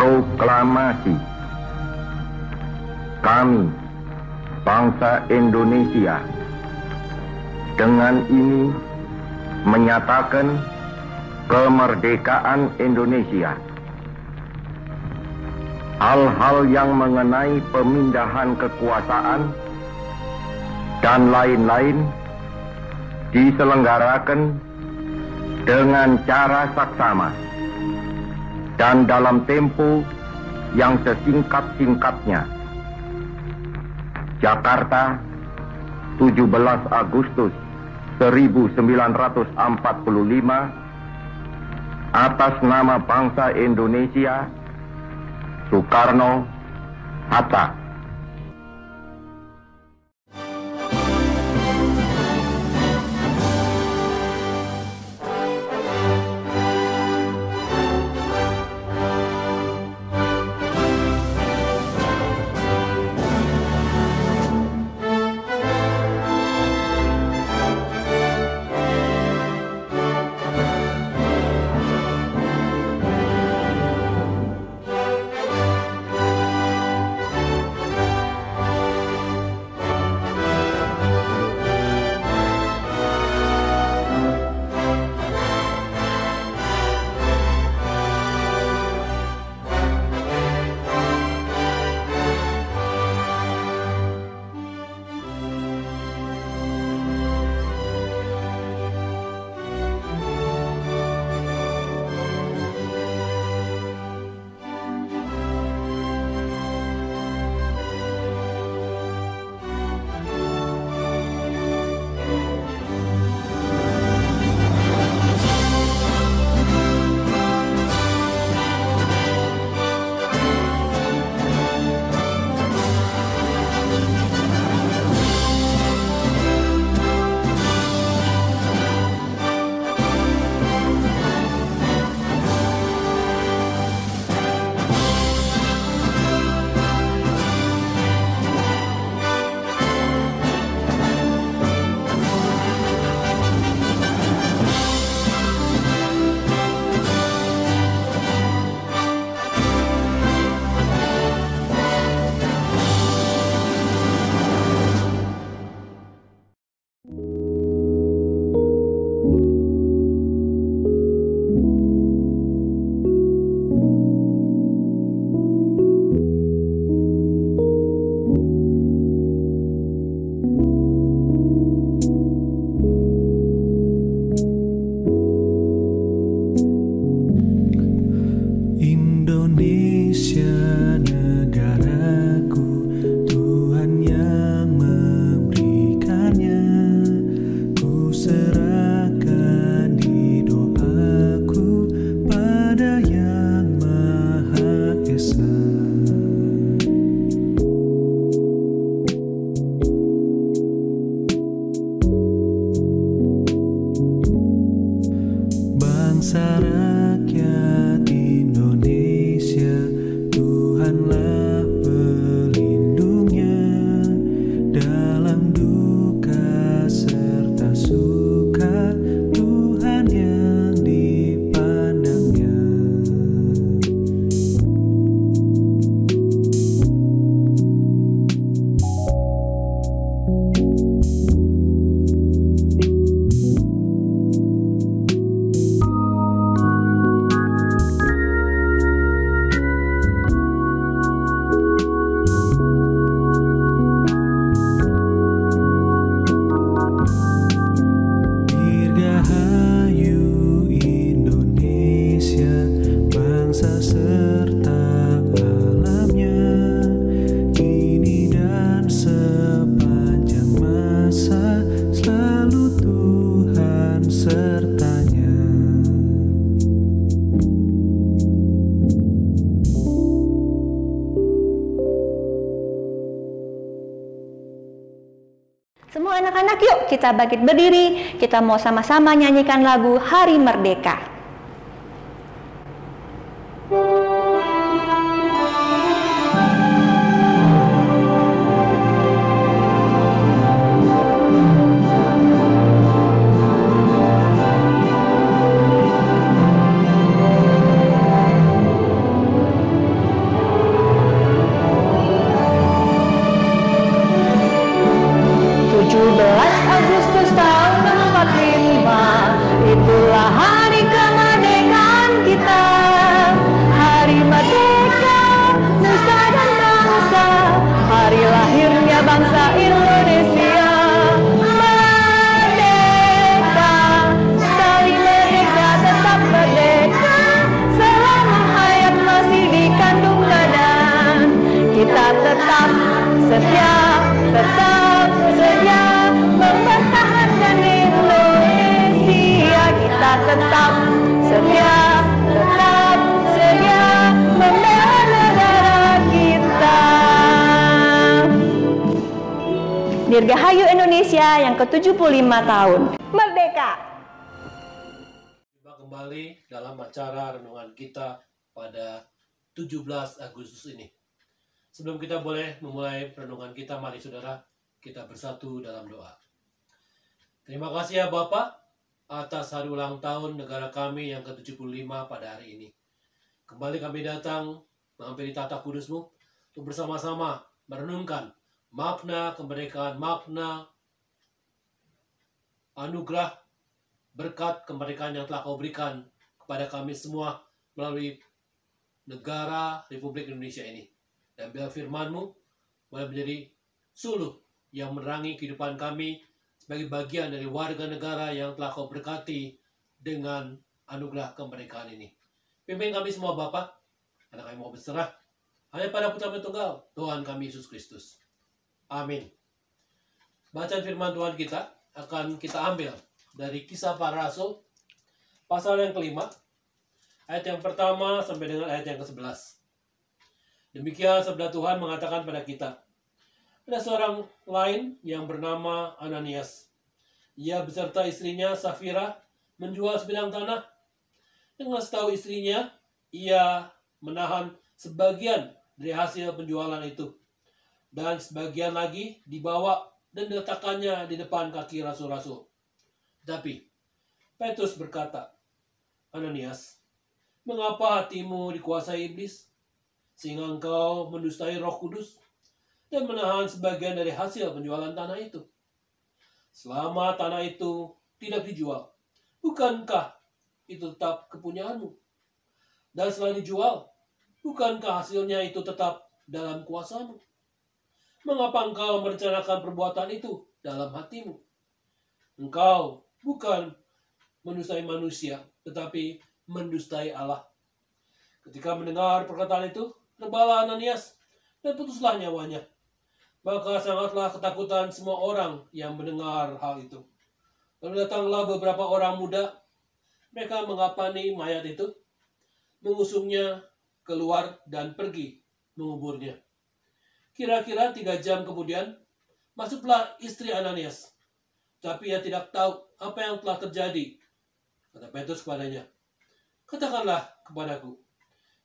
Proklamasi. Kami, bangsa Indonesia, dengan ini menyatakan kemerdekaan Indonesia. Hal-hal yang mengenai pemindahan kekuasaan dan lain-lain diselenggarakan dengan cara saksama dan dalam tempo yang sesingkat-singkatnya. Jakarta, 17 Agustus 1945, atas nama bangsa Indonesia, Soekarno Hatta. Bangsa rakyat Indonesia, Tuhanlah pelindungnya dalam duka serta suka, Tuhan yang dipandangnya. Semua anak-anak yuk kita bangkit berdiri, kita mau sama-sama nyanyikan lagu Hari Merdeka. bangsa Indonesia merdeka, sekali merdeka tetap merdeka, selama hayat masih dikandung badan. Kita tetap setia mempertahankan Indonesia. Kita tetap setia membela negara kita. Dirgahayu Indonesia yang ke-75 tahun. Merdeka! Jumpa kembali dalam acara renungan kita pada 17 Agustus ini. Sebelum kita boleh memulai renungan kita, mari saudara kita bersatu dalam doa. Terima kasih ya Bapak atas hari ulang tahun negara kami yang ke-75 pada hari ini. Kembali kami datang menghampiri tata kudus-Mu untuk bersama-sama merenungkan makna kemerdekaan, makna anugerah berkat kemerdekaan yang telah Kau berikan kepada kami semua melalui negara Republik Indonesia ini. Dan biar firman-Mu boleh menjadi suluh yang menerangi kehidupan kami sebagai bagian dari warga negara yang telah Kau berkati dengan anugerah kemerdekaan ini. Pimpin kami semua Bapa, karena kami mau berserah hanya pada Putra Tunggal Tuhan kami Yesus Kristus. Amin. Bacaan firman Tuhan kita akan kita ambil dari Kisah Para Rasul pasal yang kelima, ayat yang pertama sampai dengan ayat yang ke-11. Demikian sabda Tuhan mengatakan pada kita. Ada seorang lain yang bernama Ananias. Ia beserta istrinya Safira menjual sebidang tanah. Dengan setahu istrinya, ia menahan sebagian dari hasil penjualan itu. Dan sebagian lagi dibawa dan diletakkannya di depan kaki rasul-rasul. Tapi Petrus berkata, Ananias, mengapa hatimu dikuasai iblis? Sehingga engkau mendustai Roh Kudus dan menahan sebagian dari hasil penjualan tanah itu. Selama tanah itu tidak dijual, bukankah itu tetap kepunyaanmu? Dan setelah dijual, bukankah hasilnya itu tetap dalam kuasamu? Mengapa engkau merencanakan perbuatan itu dalam hatimu? Engkau bukan mendustai manusia, tetapi mendustai Allah. Ketika mendengar perkataan itu, rebalah Ananias dan putuslah nyawanya. Maka sangatlah ketakutan semua orang yang mendengar hal itu. Lalu datanglah beberapa orang muda. Mereka mengapani mayat itu, mengusungnya keluar dan pergi menguburnya. Kira-kira 3 jam kemudian, masuklah istri Ananias. Tapi ia tidak tahu apa yang telah terjadi. Kata Petrus kepadanya, katakanlah kepadaku,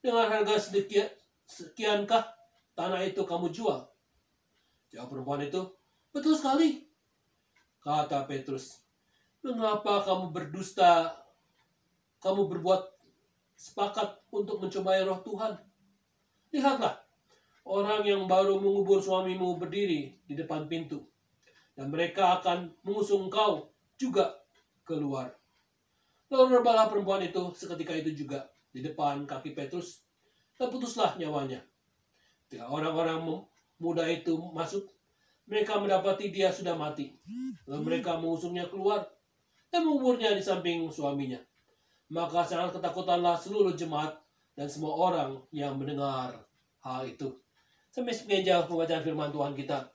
dengan harga sekiankah tanah itu kamu jual? Jawab perempuan itu, betul sekali. Kata Petrus, mengapa kamu berdusta? Kamu berbuat sepakat untuk mencobai roh Tuhan. Lihatlah, orang yang baru mengubur suamimu berdiri di depan pintu. Dan mereka akan mengusung kau juga keluar. Lalu rebalah perempuan itu seketika itu juga di depan kaki Petrus. Dan putuslah nyawanya. Ketika orang-orang muda itu masuk, mereka mendapati dia sudah mati. Lalu mereka mengusungnya keluar dan menguburnya di samping suaminya. Maka sangat ketakutanlah seluruh jemaat dan semua orang yang mendengar hal itu. Sampai sekian pembacaan firman Tuhan kita.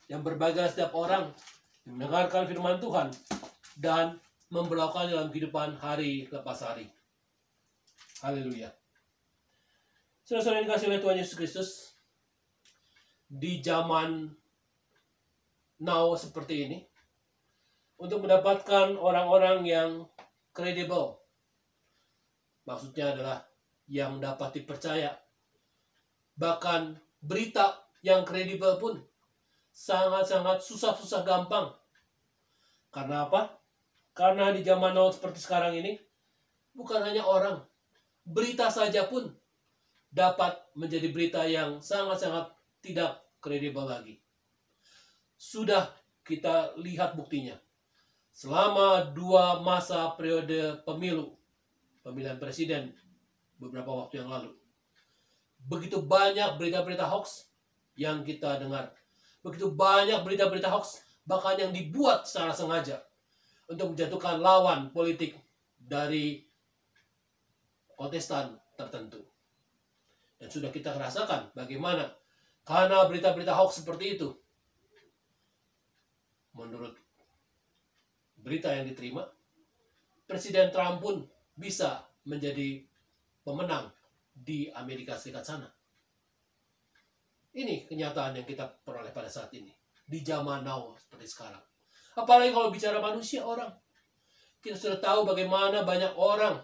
Yang berbahagia setiap orang yang mendengarkan firman Tuhan dan memberlakukan dalam kehidupan hari lepas hari. Haleluya. Saudara-saudara yang dikasihi oleh Tuhan Yesus Kristus, di zaman now seperti ini, untuk mendapatkan orang-orang yang kredibel, maksudnya adalah yang dapat dipercaya, bahkan berita yang kredibel pun sangat-sangat susah gampang. Karena apa? Karena di zaman now seperti sekarang ini, bukan hanya orang, berita saja pun dapat menjadi berita yang sangat-sangat tidak kredibel lagi. Sudah kita lihat buktinya. Selama 2 masa periode pemilihan presiden beberapa waktu yang lalu, begitu banyak berita-berita hoax yang kita dengar. begitu banyak berita-berita hoax, bahkan yang dibuat secara sengaja untuk menjatuhkan lawan politik dari kontestan tertentu. Dan sudah kita rasakan bagaimana karena berita-berita hoax seperti itu, menurut berita yang diterima, Presiden Trump pun bisa menjadi pemenang di Amerika Serikat sana. Ini kenyataan yang kita peroleh pada saat ini. Di zaman now seperti sekarang. Apalagi kalau bicara manusia orang. Kita sudah tahu bagaimana banyak orang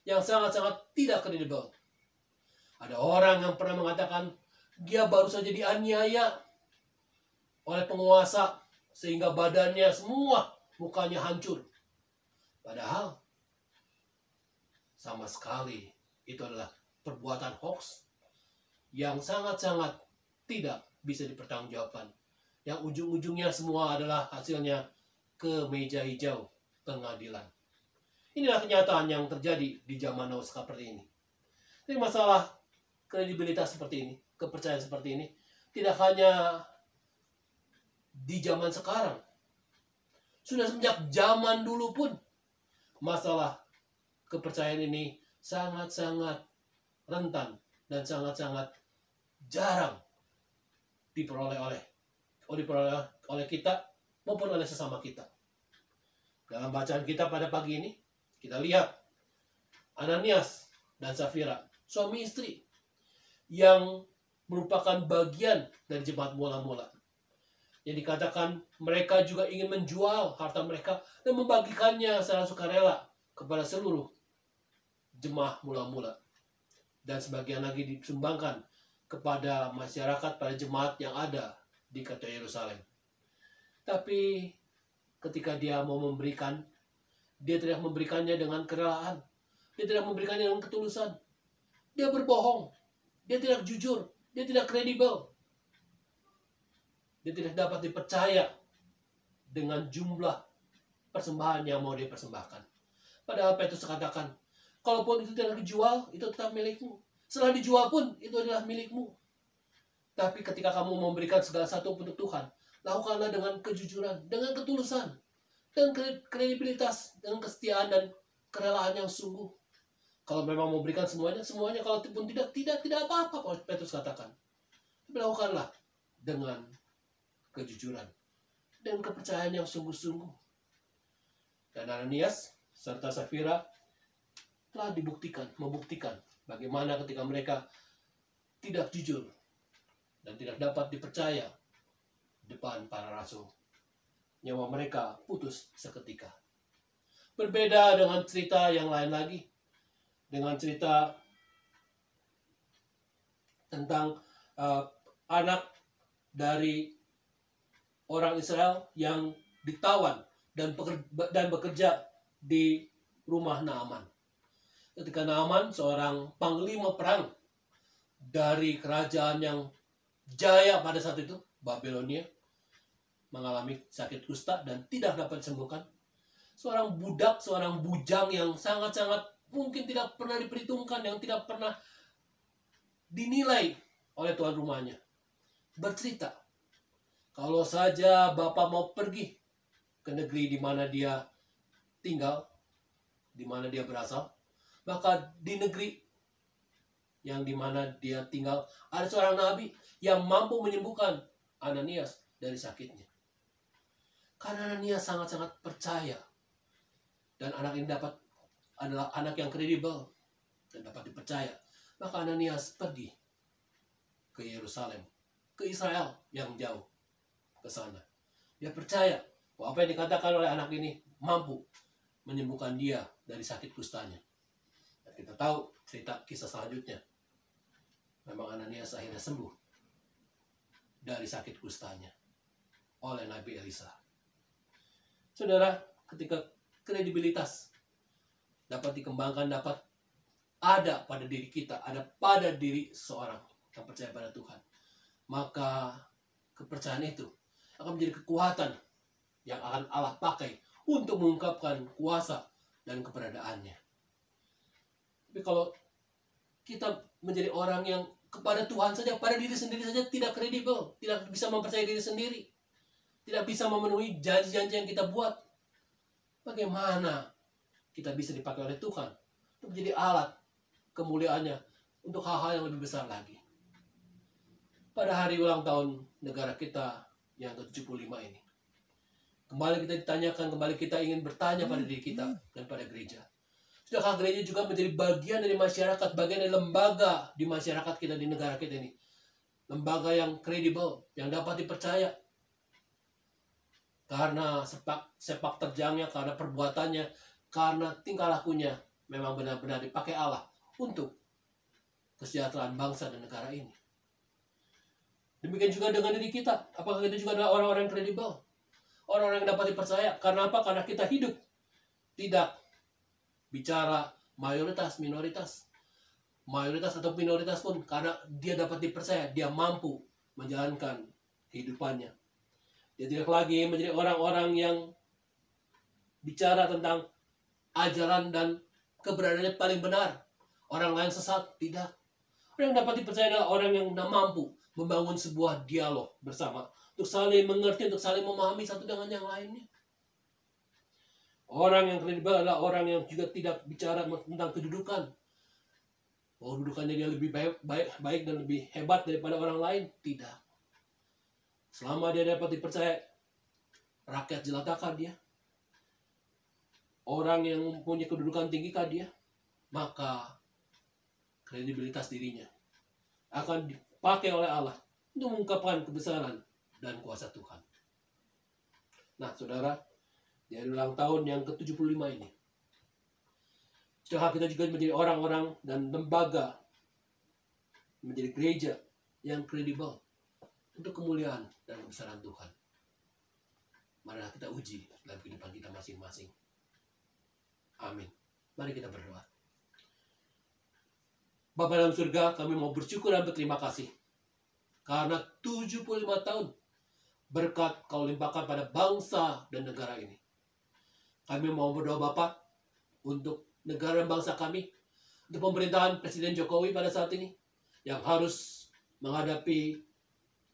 yang sangat-sangat tidak kredibel. Ada orang yang pernah mengatakan dia baru saja dianiaya oleh penguasa sehingga badannya semua mukanya hancur. Padahal sama sekali itu adalah perbuatan hoax yang sangat-sangat tidak bisa dipertanggungjawabkan. Yang ujung-ujungnya semua adalah hasilnya ke meja hijau pengadilan. Inilah kenyataan yang terjadi di zaman now seperti ini. Jadi masalah kredibilitas seperti ini, kepercayaan seperti ini, tidak hanya di zaman sekarang. Sudah sejak zaman dulu pun masalah kepercayaan ini sangat-sangat rentan dan sangat-sangat jarang diperoleh oleh kita maupun oleh sesama kita. Dalam bacaan kita pada pagi ini, kita lihat Ananias dan Safira, suami istri yang merupakan bagian dari jemaat mula-mula. Yang dikatakan mereka juga ingin menjual harta mereka dan membagikannya secara sukarela kepada seluruh jemaah mula-mula. Dan sebagian lagi disumbangkan kepada masyarakat, pada jemaat yang ada di kota Yerusalem. Tapi ketika dia mau memberikan, dia tidak memberikannya dengan kerelaan. Dia tidak memberikannya dengan ketulusan. Dia berbohong. Dia tidak jujur. Dia tidak kredibel. Dia tidak dapat dipercaya dengan jumlah persembahan yang mau dia persembahkan. Padahal Petrus katakan, kalaupun itu tidak dijual, itu tetap milikmu. Setelah dijual pun, itu adalah milikmu. Tapi ketika kamu memberikan segala satu untuk Tuhan, lakukanlah dengan kejujuran, dengan ketulusan, dengan kredibilitas, dengan kesetiaan dan kerelaan yang sungguh. Kalau memang mau berikan semuanya, kalau pun tidak apa-apa, Petrus katakan. Tapi lakukanlah dengan kejujuran dan kepercayaan yang sungguh-sungguh. Dan Ananias serta Safira telah membuktikan bagaimana ketika mereka tidak jujur dan tidak dapat dipercaya depan para rasul, nyawa mereka putus seketika. Berbeda dengan cerita yang lain lagi, dengan cerita tentang anak dari orang Israel yang ditawan dan bekerja di rumah Naaman. Ketika Naaman, seorang panglima perang dari kerajaan yang jaya pada saat itu, Babilonia, mengalami sakit kusta dan tidak dapat disembuhkan. Seorang budak, seorang bujang yang sangat-sangat mungkin tidak pernah diperhitungkan, yang tidak pernah dinilai oleh tuan rumahnya, bercerita, kalau saja Bapak mau pergi ke negeri di mana dia tinggal, di mana dia berasal, maka di negeri yang di mana dia tinggal ada seorang nabi yang mampu menyembuhkan Ananias dari sakitnya. Karena Ananias sangat-sangat percaya dan anak ini adalah anak yang kredibel dan dapat dipercaya, maka Ananias pergi ke Yerusalem, ke Israel yang jauh ke sana. Dia percaya bahwa apa yang dikatakan oleh anak ini mampu menyembuhkan dia dari sakit kustanya. Dan kita tahu cerita kisah selanjutnya. Memang Ananias akhirnya sembuh dari sakit kustanya oleh Nabi Elisa. Saudara, ketika kredibilitas dapat dikembangkan, dapat ada pada diri kita, ada pada diri seorang yang percaya pada Tuhan, maka kepercayaan itu akan menjadi kekuatan yang akan Allah pakai untuk mengungkapkan kuasa dan keberadaannya. Tapi kalau kita menjadi orang yang kepada Tuhan saja, pada diri sendiri saja tidak kredibel, tidak bisa mempercayai diri sendiri, tidak bisa memenuhi janji-janji yang kita buat, bagaimana kita bisa dipakai oleh Tuhan untuk menjadi alat kemuliaannya untuk hal-hal yang lebih besar lagi? Pada hari ulang tahun negara kita yang ke-75 ini, kembali kita ditanyakan, kembali kita ingin bertanya pada diri kita dan pada gereja. Sudahkah gereja juga menjadi bagian dari masyarakat, bagian dari lembaga di masyarakat kita, di negara kita ini? Lembaga yang kredibel, yang dapat dipercaya. Karena sepak terjangnya, karena perbuatannya, karena tingkah lakunya memang benar-benar dipakai Allah untuk kesejahteraan bangsa dan negara ini. Demikian juga dengan diri kita. Apakah kita juga adalah orang-orang yang kredibel? Orang-orang yang dapat dipercaya. Karena apa? Karena kita hidup tidak bicara mayoritas, minoritas. Mayoritas atau minoritas pun, karena dia dapat dipercaya, dia mampu menjalankan kehidupannya. Dia tidak lagi menjadi orang-orang yang bicara tentang ajaran dan keberadaannya paling benar. Orang lain sesat, tidak. Orang yang dapat dipercaya adalah orang yang mampu membangun sebuah dialog bersama, untuk saling mengerti, untuk saling memahami satu dengan yang lainnya. Orang yang kredibel adalah orang yang juga tidak bicara tentang kedudukan. Oh, kedudukannya dia lebih baik dan lebih hebat daripada orang lain. Tidak. Selama dia dapat dipercaya, rakyat jelatakan dia. Orang yang mempunyai kedudukan tinggi kah dia, maka kredibilitas dirinya akan dipakai oleh Allah untuk mengungkapkan kebesaran dan kuasa Tuhan. Nah, saudara, di hari ulang tahun yang ke-75 ini, sudahkah kita juga menjadi orang-orang dan lembaga, menjadi gereja yang kredibel untuk kemuliaan dan kebesaran Tuhan? Mari kita uji dalam kehidupan kita masing-masing. Amin. Mari kita berdoa. Bapa dalam surga, kami mau bersyukur dan berterima kasih karena 75 tahun berkat Kau limpahkan pada bangsa dan negara ini. Kami mau berdoa Bapa untuk negara dan bangsa kami, untuk pemerintahan Presiden Jokowi pada saat ini yang harus menghadapi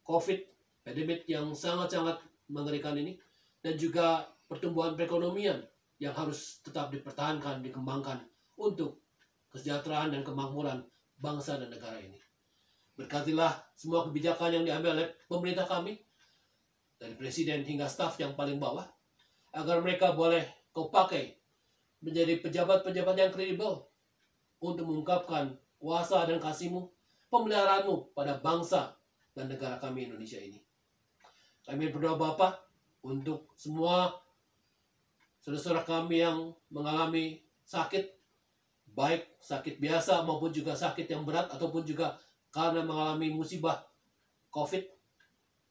COVID, pandemik yang sangat-sangat mengerikan ini, dan juga pertumbuhan perekonomian yang harus tetap dipertahankan, dikembangkan untuk kesejahteraan dan kemakmuran bangsa dan negara ini. Berkatilah semua kebijakan yang diambil oleh pemerintah kami, dari presiden hingga staf yang paling bawah, agar mereka boleh Kau pakai menjadi pejabat-pejabat yang kredibel untuk mengungkapkan kuasa dan kasih-Mu, pemeliharaan-Mu pada bangsa dan negara kami Indonesia ini. Kami berdoa Bapa untuk semua saudara-saudara kami yang mengalami sakit, baik sakit biasa maupun juga sakit yang berat, ataupun juga karena mengalami musibah COVID.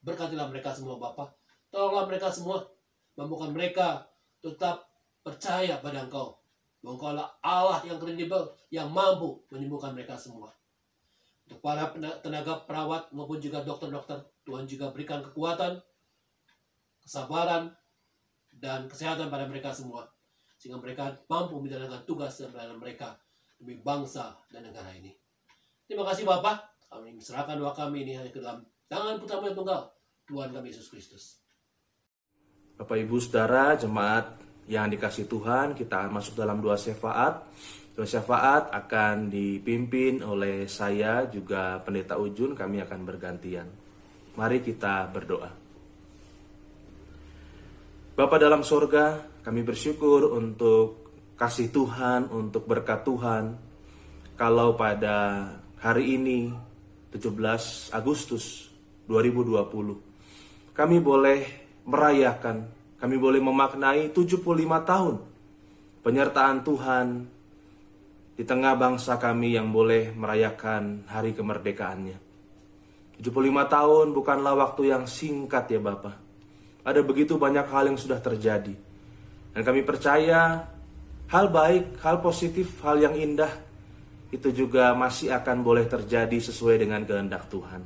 Berkatilah mereka semua Bapa. Tolonglah mereka semua, mampukan mereka tetap percaya pada Engkau, bahwa Engkau adalah Allah yang kredibel, yang mampu menyembuhkan mereka semua. Untuk para tenaga perawat maupun juga dokter-dokter, Tuhan juga berikan kekuatan, kesabaran, dan kesehatan pada mereka semua, sehingga mereka mampu menjalankan tugas dan pelayanan mereka demi bangsa dan negara ini. Terima kasih Bapak. Kami serahkan doa kami ini hanya ke dalam tangan Putra-Mu yang tunggal, Tuhan kami Yesus Kristus. Bapak Ibu Saudara, jemaat yang dikasih Tuhan, kita akan masuk dalam doa syafaat. Doa syafaat akan dipimpin oleh saya juga Pendeta Ujun, kami akan bergantian. Mari kita berdoa. Bapa dalam sorga, kami bersyukur untuk kasih Tuhan, untuk berkat Tuhan. Kalau pada hari ini, 17 Agustus 2020, kami boleh merayakan, kami boleh memaknai 75 tahun penyertaan Tuhan di tengah bangsa kami yang boleh merayakan hari kemerdekaannya. 75 tahun bukanlah waktu yang singkat ya Bapa. Ada begitu banyak hal yang sudah terjadi. Dan kami percaya hal baik, hal positif, hal yang indah itu juga masih akan boleh terjadi sesuai dengan kehendak Tuhan.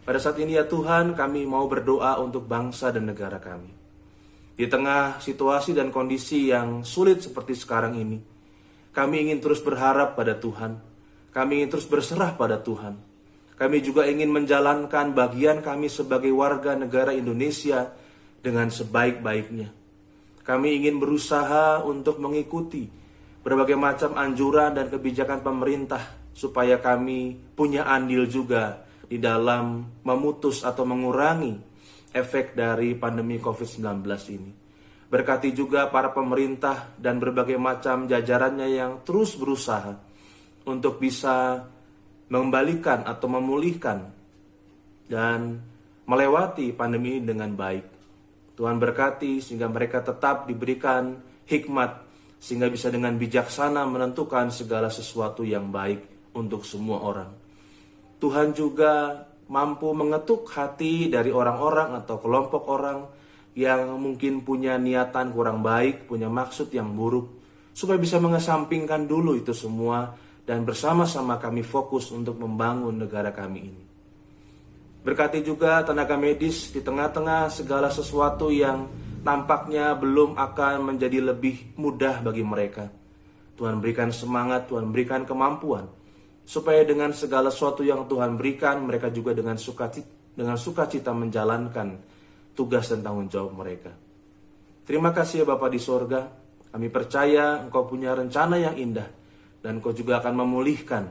Pada saat ini ya Tuhan, kami mau berdoa untuk bangsa dan negara kami. Di tengah situasi dan kondisi yang sulit seperti sekarang ini, kami ingin terus berharap pada Tuhan. Kami ingin terus berserah pada Tuhan. kami juga ingin menjalankan bagian kami sebagai warga negara Indonesia dengan sebaik-baiknya. Kami ingin berusaha untuk mengikuti berbagai macam anjuran dan kebijakan pemerintah supaya kami punya andil juga di dalam memutus atau mengurangi efek dari pandemi COVID-19 ini. Berkati juga para pemerintah dan berbagai macam jajarannya yang terus berusaha untuk bisa mengembalikan atau memulihkan dan melewati pandemi ini dengan baik. Tuhan berkati sehingga mereka tetap diberikan hikmat sehingga bisa dengan bijaksana menentukan segala sesuatu yang baik untuk semua orang. Tuhan juga mampu mengetuk hati dari orang-orang atau kelompok orang yang mungkin punya niatan kurang baik, punya maksud yang buruk, supaya bisa mengesampingkan dulu itu semua dan bersama-sama kami fokus untuk membangun negara kami ini. Berkati juga tenaga medis di tengah-tengah segala sesuatu yang nampaknya belum akan menjadi lebih mudah bagi mereka. Tuhan berikan semangat, Tuhan berikan kemampuan, supaya dengan segala sesuatu yang Tuhan berikan, mereka juga dengan sukacita menjalankan tugas dan tanggung jawab mereka. Terima kasih ya Bapa di sorga, kami percaya Engkau punya rencana yang indah, dan Engkau juga akan memulihkan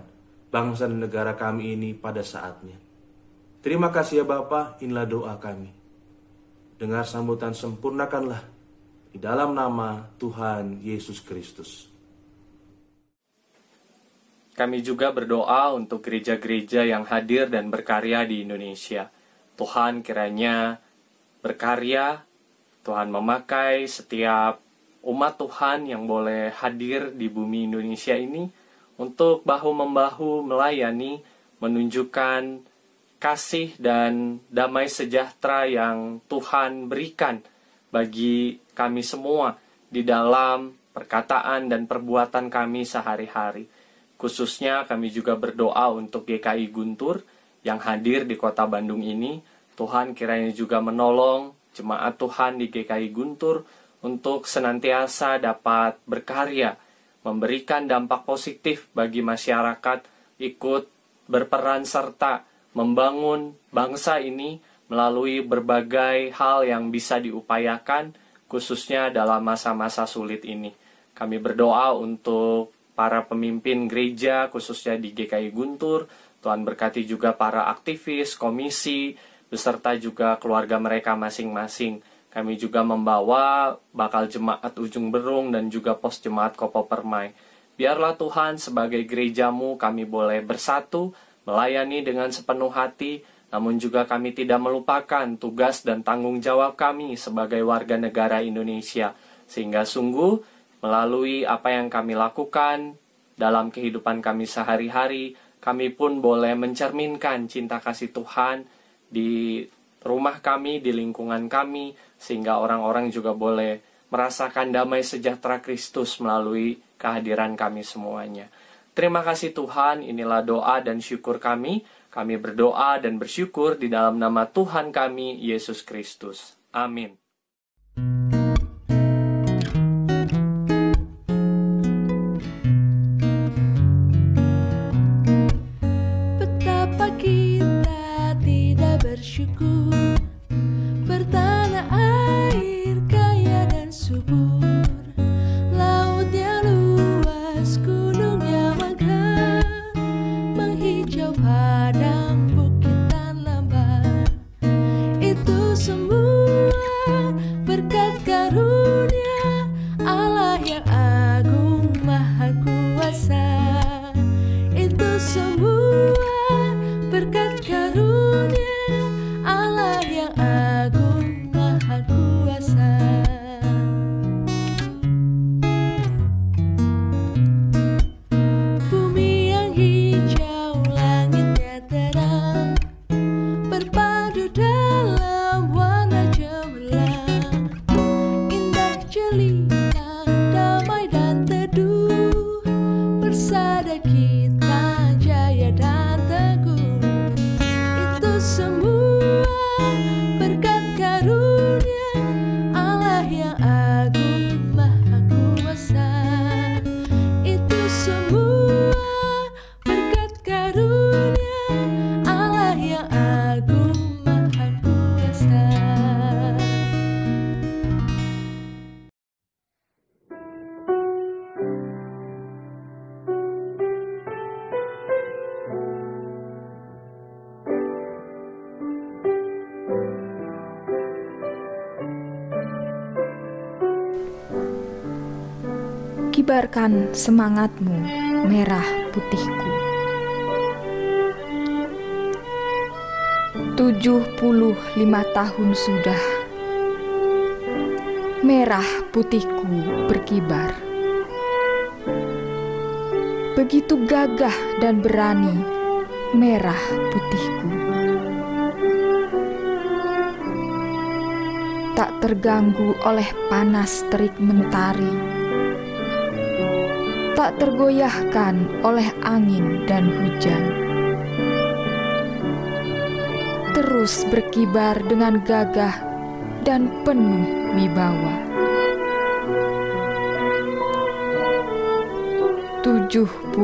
bangsa dan negara kami ini pada saatnya. Terima kasih ya Bapa, inilah doa kami. Dengar sambutan sempurnakanlah di dalam nama Tuhan Yesus Kristus. Kami juga berdoa untuk gereja-gereja yang hadir dan berkarya di Indonesia. Tuhan kiranya berkarya, Tuhan memakai setiap umat Tuhan yang boleh hadir di bumi Indonesia ini untuk bahu-membahu melayani, menunjukkan kasih dan damai sejahtera yang Tuhan berikan bagi kami semua di dalam perkataan dan perbuatan kami sehari-hari. Khususnya kami juga berdoa untuk GKI Guntur yang hadir di kota Bandung ini. Tuhan kiranya juga menolong jemaat Tuhan di GKI Guntur untuk senantiasa dapat berkarya, memberikan dampak positif bagi masyarakat, ikut berperan serta membangun bangsa ini melalui berbagai hal yang bisa diupayakan, khususnya dalam masa-masa sulit ini. Kami berdoa untuk para pemimpin gereja, khususnya di GKI Guntur. Tuhan berkati juga para aktivis, komisi, beserta juga keluarga mereka masing-masing. Kami juga membawa bakal jemaat Ujung Berung dan juga pos jemaat Kopo Permai. Biarlah Tuhan sebagai gerejamu kami boleh bersatu, melayani dengan sepenuh hati, namun juga kami tidak melupakan tugas dan tanggung jawab kami sebagai warga negara Indonesia. Sehingga sungguh melalui apa yang kami lakukan dalam kehidupan kami sehari-hari, kami pun boleh mencerminkan cinta kasih Tuhan di rumah kami, di lingkungan kami, sehingga orang-orang juga boleh merasakan damai sejahtera Kristus melalui kehadiran kami semuanya. Terima kasih Tuhan, inilah doa dan syukur kami. Kami berdoa dan bersyukur di dalam nama Tuhan kami, Yesus Kristus. Amin. Betapa kita tidak bersyukur, bertanah air kaya dan subur, lautnya luas, gunungnya megah, menghijau padang bukit dan lembah. Itu semua berkat karunia Allah yang agung maha kuasa. Itu semua berkat karunia Allah yang agung maha kuasa. Bumi yang hijau, langitnya terang, berpadu dalam warna cemerlang, indah jelita, damai dan teduh, bersada kita jaya dan teguh. Itu semua berkat karunia Allah yang agung maha kuasa. Itu semua berkat karunia kibarkan semangatmu, merah putihku. 75 tahun sudah merah putihku berkibar. Begitu gagah dan berani merah putihku. Tak terganggu oleh panas terik mentari, tak tergoyahkan oleh angin dan hujan. Terus berkibar dengan gagah dan penuh wibawa. 75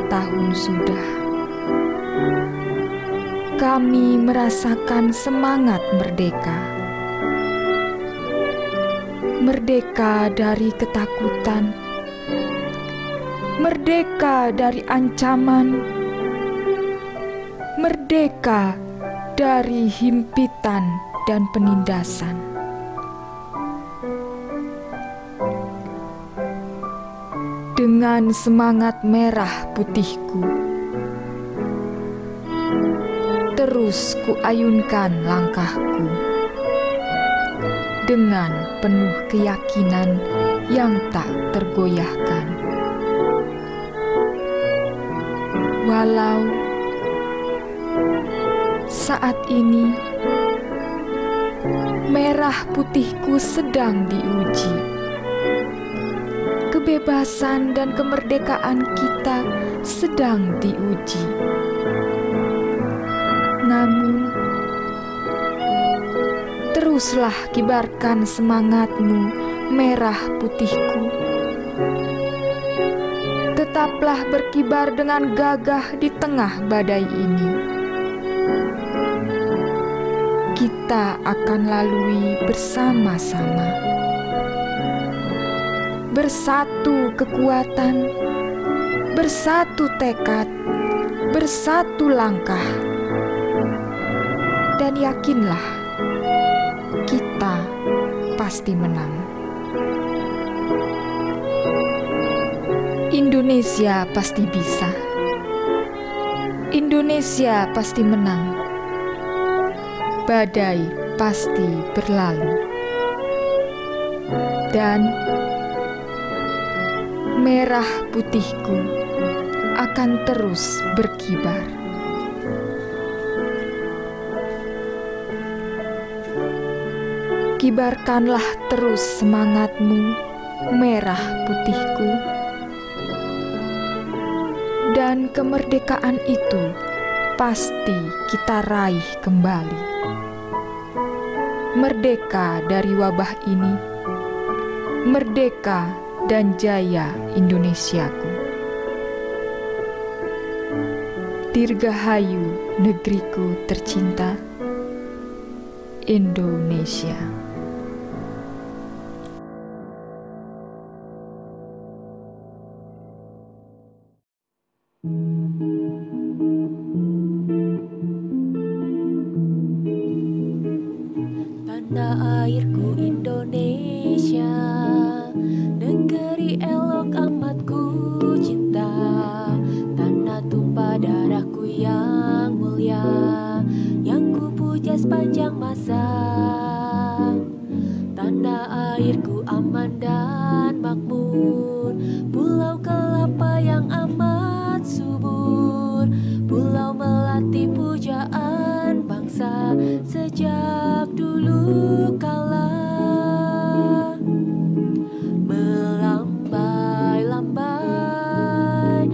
tahun sudah kami merasakan semangat merdeka. Merdeka dari ketakutan, merdeka dari ancaman, merdeka dari himpitan dan penindasan. Dengan semangat merah putihku, terus kuayunkan langkahku dengan penuh keyakinan yang tak tergoyahkan. Walau saat ini merah putihku sedang diuji, kebebasan dan kemerdekaan kita sedang diuji. Namun, teruslah kibarkan semangatmu, merah putihku. Tetaplah berkibar dengan gagah di tengah badai ini. Kita akan lalui bersama-sama. Bersatu kekuatan, bersatu tekad, bersatu langkah. Dan yakinlah, kita pasti menang. Indonesia pasti bisa. Indonesia pasti menang. Badai pasti berlalu. Dan merah putihku akan terus berkibar. Kibarkanlah terus semangatmu, merah putihku. Dan kemerdekaan itu pasti kita raih kembali. Merdeka dari wabah ini, merdeka dan jaya Indonesiaku. Dirgahayu negeriku tercinta, Indonesia. Tanah airku Indonesia, negeri elok amat ku cinta. Tanah tumpah darahku yang mulia, yang ku puja sepanjang masa. Tanah airku aman dan makmur, pulau kelapa yang amat subur, pulau melati pujaan bangsa sejak dulu kala. Melambai-lambai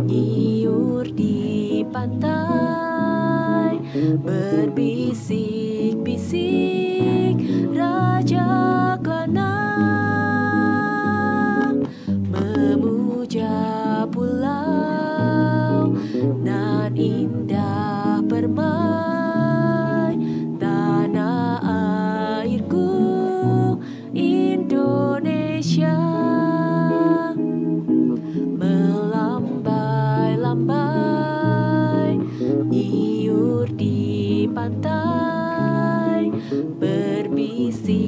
nyiur di pantai, berbisik-bisik raja Klana, memuja pulau nan indah permai. Tanah airku Indonesia, melambai-lambai nyiur di pantai, berbisik